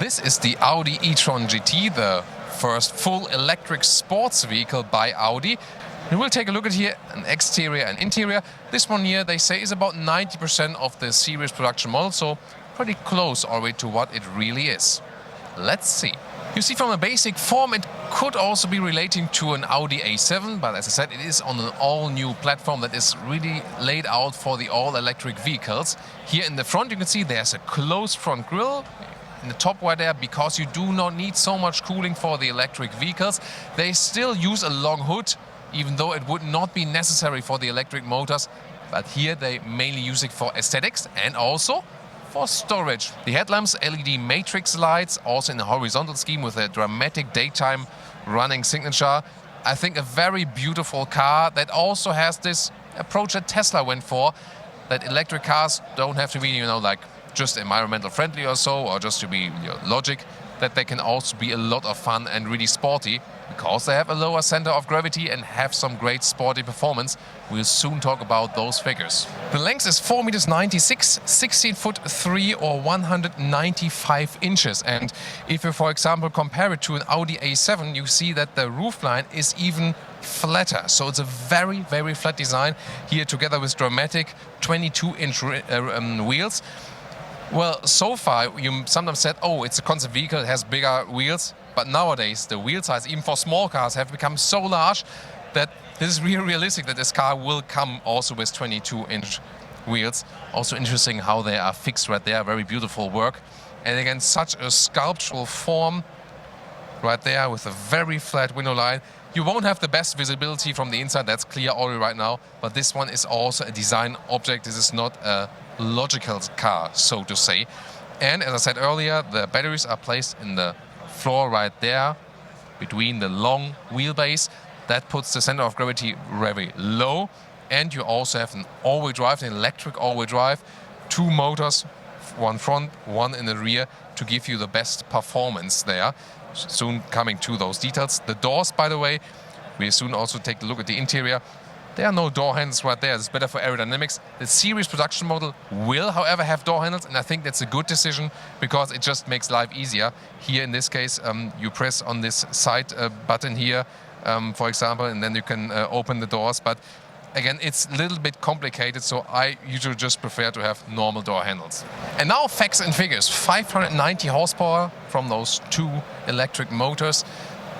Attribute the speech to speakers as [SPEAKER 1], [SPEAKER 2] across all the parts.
[SPEAKER 1] This is the Audi e-tron GT, the first full electric sports vehicle by Audi. And we'll take a look at here an exterior and interior. This one here, they say, is about 90% of the series production model, so pretty close already to what it really is. Let's see. You see, from a basic form, it could also be relating to an Audi A7, but as I said, it is on an all-new platform that is really laid out for the all-electric vehicles. Here in the front, you can see there's a closed front grille. In the top right there, because you do not need so much cooling for the electric vehicles. They still use a long hood, even though it would not be necessary for the electric motors. But here they mainly use it for aesthetics and also for storage. The headlamps, LED matrix lights, also in a horizontal scheme with a dramatic daytime running signature. I think a very beautiful car that also has this approach that Tesla went for, that electric cars don't have to be, you know, like just environmental friendly or so, or just to be logic, that they can also be a lot of fun and really sporty because they have a lower center of gravity and have some great sporty performance. We'll soon talk about those figures. The length is 4.96 meters, 16 foot 3 or 195 inches. And if you, for example, compare it to an Audi A7, you see that the roofline is even flatter. So it's a very, very flat design here, together with dramatic 22-inch wheels. Well, so far, you sometimes said, oh, it's a concept vehicle, it has bigger wheels. But nowadays, the wheel size, even for small cars, have become so large that this is really realistic that this car will come also with 22-inch wheels. Also interesting how they are fixed right there, very beautiful work. And again, such a sculptural form right there with a very flat window line. You won't have the best visibility from the inside, that's clear already right now. But this one is also a design object. This is not a logical car, so to say. And as I said earlier, the batteries are placed in the floor right there between the long wheelbase. That puts the center of gravity very low. And you also have an all-wheel drive, an electric all-wheel drive, 2 motors, one front, one in the rear, to give you the best performance there. Soon coming to those details. The doors, by the way, we'll soon also take a look at the interior. There are no door handles right there. It's better for aerodynamics. The series production model will, however, have door handles, and I think that's a good decision because it just makes life easier. Here, in this case, you press on this side button here, for example, and then you can open the doors. But again, it's a little bit complicated, so I usually just prefer to have normal door handles. And now facts and figures. 590 horsepower from those 2 electric motors.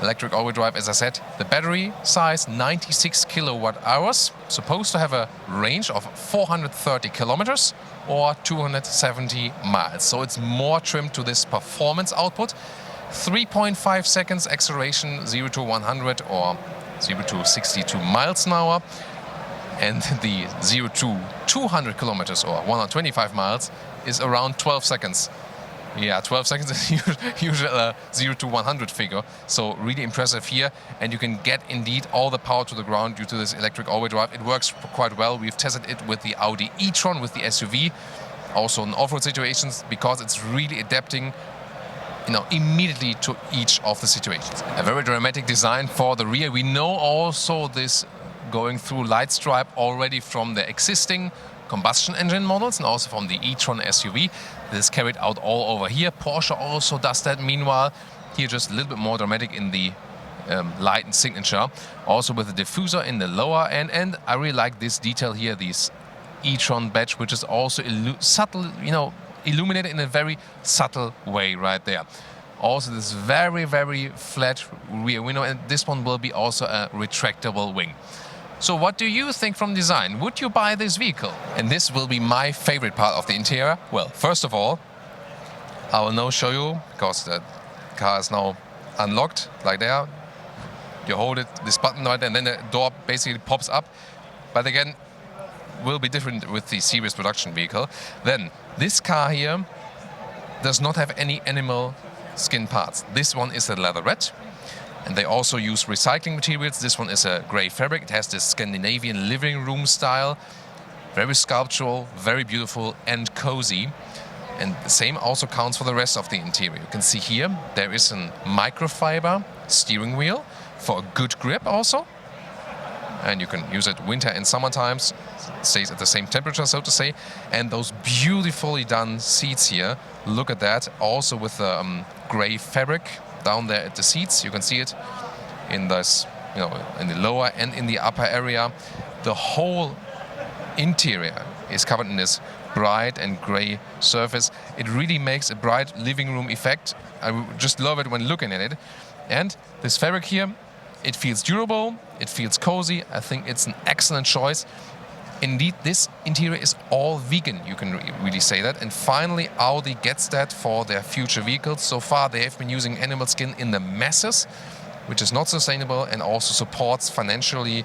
[SPEAKER 1] Electric all-wheel drive, as I said. The battery size, 96 kilowatt hours. Supposed to have a range of 430 kilometers or 270 miles. So it's more trimmed to this performance output. 3.5 seconds acceleration, 0 to 100 or 0 to 62 miles an hour. And the 0 to 200 kilometers or 125 miles is around 12 seconds. Yeah, 12 seconds is usually a 0 to 100 figure. So really impressive here. And you can get indeed all the power to the ground due to this electric all-wheel drive. It works quite well. We've tested it with the Audi e-tron, with the SUV. Also in off-road situations, because it's really adapting, you know, immediately to each of the situations. A very dramatic design for the rear. We know also this going through light stripe already from the existing combustion engine models and also from the e-tron SUV. This is carried out all over here. Porsche also does that meanwhile. Here just a little bit more dramatic in the light and signature. Also with the diffuser in the lower end. And I really like this detail here, this e-tron badge, which is also subtle, you know, illuminated in a very subtle way right there. Also this very, very flat rear window, and this one will be also a retractable wing. So what do you think from design? Would you buy this vehicle? And this will be my favorite part of the interior. Well, first of all, I will now show you, because the car is now unlocked, like there. You hold it, this button right there, and then the door basically pops up. But again, will be different with the series production vehicle. Then, this car here does not have any animal skin parts. This one is a leatherette. And they also use recycling materials. This one is a grey fabric. It has this Scandinavian living room style. Very sculptural, very beautiful and cozy. And the same also counts for the rest of the interior. You can see here there is a microfiber steering wheel for a good grip also. And you can use it winter and summer times. stays at the same temperature, so to say. And those beautifully done seats here, look at that, also with the gray fabric down there at the seats. You can see it in this, in the lower and in the upper area. The whole interior is covered in this bright and gray surface. It really makes a bright living room effect. I just love it when looking at it. And this fabric here, it feels durable, it feels cozy. I think it's an excellent choice. Indeed, this interior is all vegan, you can really say that. And finally, Audi gets that for their future vehicles. So far, they have been using animal skin in the masses, which is not sustainable and also supports financially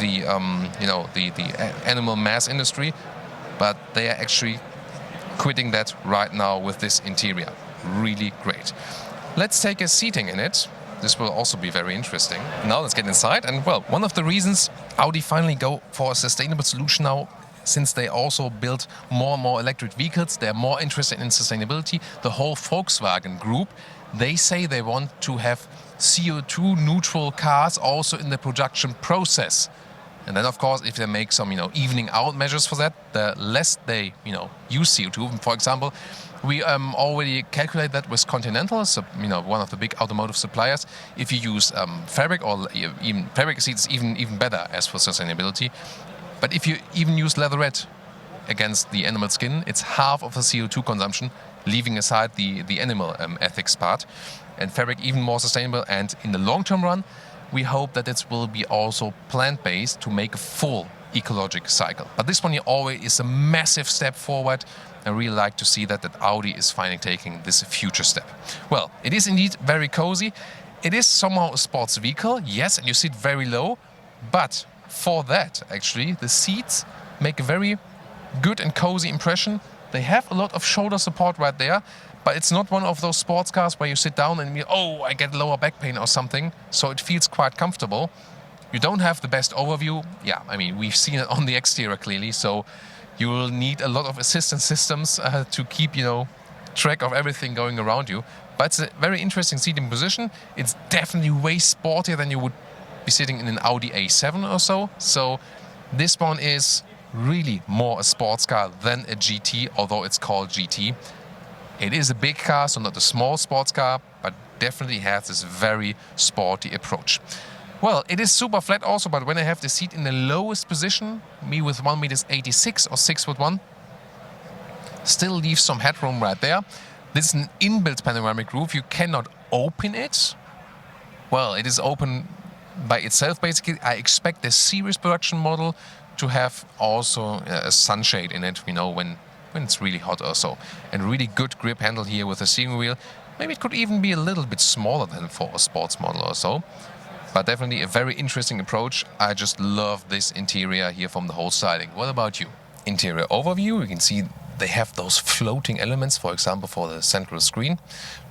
[SPEAKER 1] the animal mass industry. But they are actually quitting that right now with this interior. Really great. Let's take a seating in it. This will also be very interesting. Now let's get inside. And well, one of the reasons Audi finally go for a sustainable solution now, since they also build more and more electric vehicles, they're more interested in sustainability. The whole Volkswagen group, they say they want to have CO2 neutral cars also in the production process. And then, of course, if they make some, evening out measures for that, the less they, use CO2. For example, we already calculate that with Continental, so, one of the big automotive suppliers. If you use fabric, or even fabric seats, even better as for sustainability. But if you even use leatherette against the animal skin, it's half of the CO2 consumption, leaving aside the animal ethics part. And fabric even more sustainable. And in the long-term run, we hope that it will be also plant-based to make a full ecologic cycle. But this one here always is a massive step forward. I really like to see that Audi is finally taking this future step. Well, it is indeed very cozy. It is somehow a sports vehicle, yes, and you sit very low. But for that, actually, the seats make a very good and cozy impression. They have a lot of shoulder support right there. But it's not one of those sports cars where you sit down and I get lower back pain or something. So it feels quite comfortable. You don't have the best overview. Yeah, we've seen it on the exterior clearly. So you will need a lot of assistance systems to keep, track of everything going around you. But it's a very interesting seating position. It's definitely way sportier than you would be sitting in an Audi A7 or so. So this one is really more a sports car than a GT, although it's called GT. It is a big car, so not a small sports car, but definitely has this very sporty approach. Well, it is super flat also, but when I have the seat in the lowest position, me with 1.86 m or 6'1", still leaves some headroom right there. This is an inbuilt panoramic roof. You cannot open it. Well, it is open by itself, basically. I expect the series production model to have also a sunshade in it, when it's really hot or so. And really good grip handle here with the steering wheel. Maybe it could even be a little bit smaller than for a sports model or so. But definitely a very interesting approach. I just love this interior here from the whole styling. What about you? Interior overview, you can see they have those floating elements, for example, for the central screen.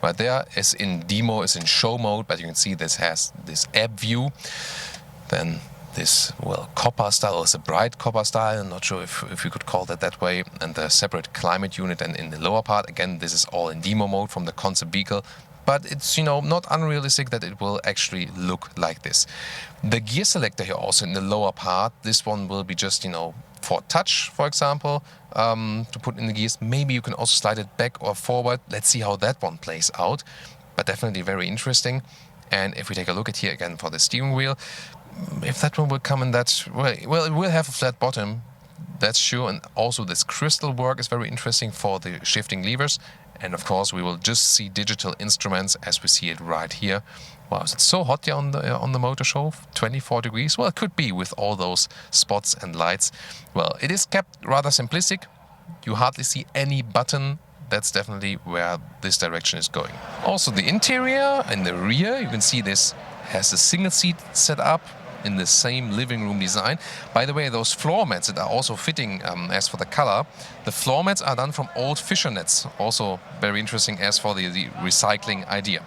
[SPEAKER 1] Right there, as in demo, is in show mode, but you can see this has this app view. Then this, copper style, or it's a bright copper style, I'm not sure if you could call that way, and the separate climate unit. And in the lower part, again, this is all in demo mode from the concept vehicle, but it's, not unrealistic that it will actually look like this. The gear selector here also in the lower part, this one will be just, for touch, for example, to put in the gears. Maybe you can also slide it back or forward. Let's see how that one plays out, but definitely very interesting. And if we take a look at here again for the steering wheel, if that one will come in that way, well, it will have a flat bottom, that's sure. And also this crystal work is very interesting for the shifting levers. And of course, we will just see digital instruments as we see it right here. Wow, is it so hot here on the motor show? 24 degrees? Well, it could be with all those spots and lights. Well, it is kept rather simplistic. You hardly see any button. That's definitely where this direction is going. Also, the interior and the rear, you can see this has a single seat set up in the same living room design. By the way, those floor mats that are also fitting as for the color, the floor mats are done from old fisher nets. Also very interesting as for the recycling idea.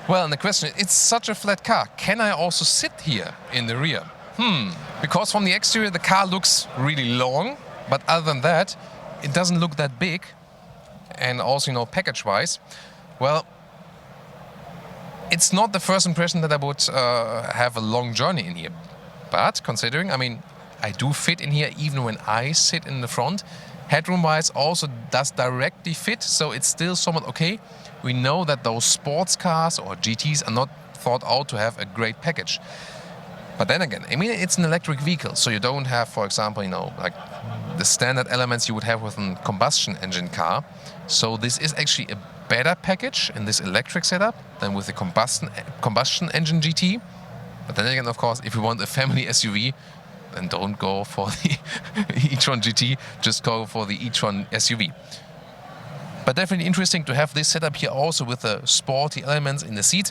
[SPEAKER 1] Well, and the question is, it's such a flat car. Can I also sit here in the rear? Because from the exterior, the car looks really long, but other than that, it doesn't look that big. And also, package-wise, well, it's not the first impression that I would have a long journey in here. But considering, I do fit in here even when I sit in the front. Headroom-wise also does directly fit, so it's still somewhat okay. We know that those sports cars or GTs are not thought out to have a great package. But then again, I mean, it's an electric vehicle, so you don't have, for example, you know, like the standard elements you would have with a combustion engine car. So this is actually a better package in this electric setup than with the combustion engine GT. But then again, of course, if you want a family SUV, then don't go for the e-tron GT, just go for the e-tron SUV. But definitely interesting to have this setup here also with the sporty elements in the seat.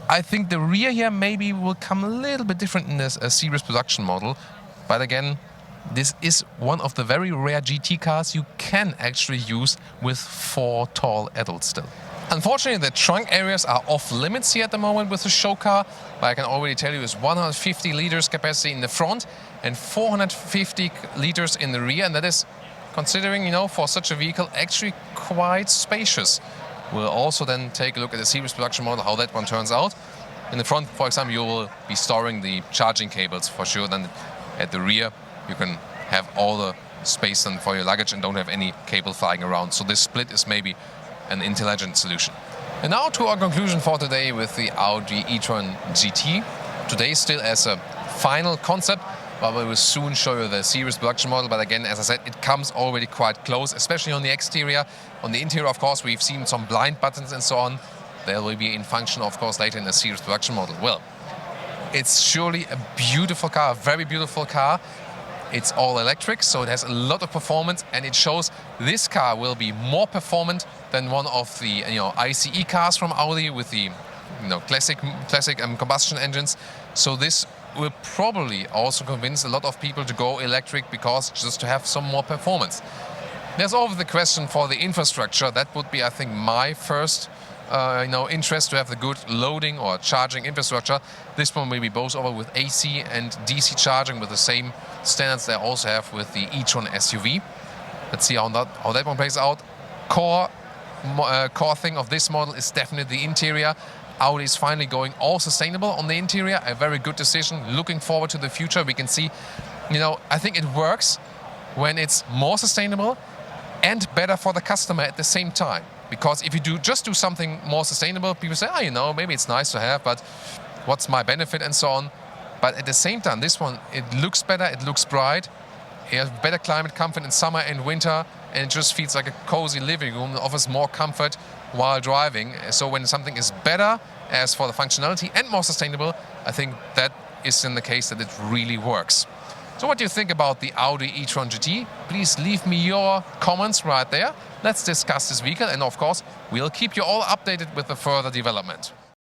[SPEAKER 1] I think the rear here maybe will come a little bit different in this series production model. But again, this is one of the very rare GT cars you can actually use with 4 tall adults still. Unfortunately, the trunk areas are off limits here at the moment with the show car. But I can already tell you it's 150 liters capacity in the front and 450 liters in the rear. And that is, considering, you know, for such a vehicle, actually quite spacious. We'll also then take a look at the series production model, how that one turns out. In the front, for example, you will be storing the charging cables for sure. Then at the rear, you can have all the space then for your luggage and don't have any cable flying around. So this split is maybe an intelligent solution. And now to our conclusion for today with the Audi e-tron GT. Today still as a final concept, but we will soon show you the series production model. But again, as I said, it comes already quite close, especially on the exterior. On the interior, of course, we've seen some blind buttons and so on. They will be in function, of course, later in the series production model. Well, it's surely a beautiful car, a very beautiful car. It's all electric, so it has a lot of performance, and it shows this car will be more performant than one of the ICE cars from Audi with the classic combustion engines. So this will probably also convince a lot of people to go electric because just to have some more performance. There's always the question for the infrastructure. That would be, I think, my first interest, to have the good loading or charging infrastructure. This one will be both over with AC and DC charging with the same standards they also have with the e-tron SUV. Let's see how that one plays out. Core thing of this model is definitely the interior. Audi is finally going all sustainable on the interior. A very good decision. Looking forward to the future. We can see, I think it works when it's more sustainable and better for the customer at the same time. Because if you just do something more sustainable, people say, maybe it's nice to have, but what's my benefit and so on. But at the same time, this one, it looks better, it looks bright. It has better climate comfort in summer and winter, and it just feels like a cozy living room that offers more comfort while driving. So when something is better as for the functionality and more sustainable, I think that is in the case that it really works. So what do you think about the Audi e-tron GT? Please leave me your comments right there. Let's discuss this vehicle, and of course, we'll keep you all updated with the further development.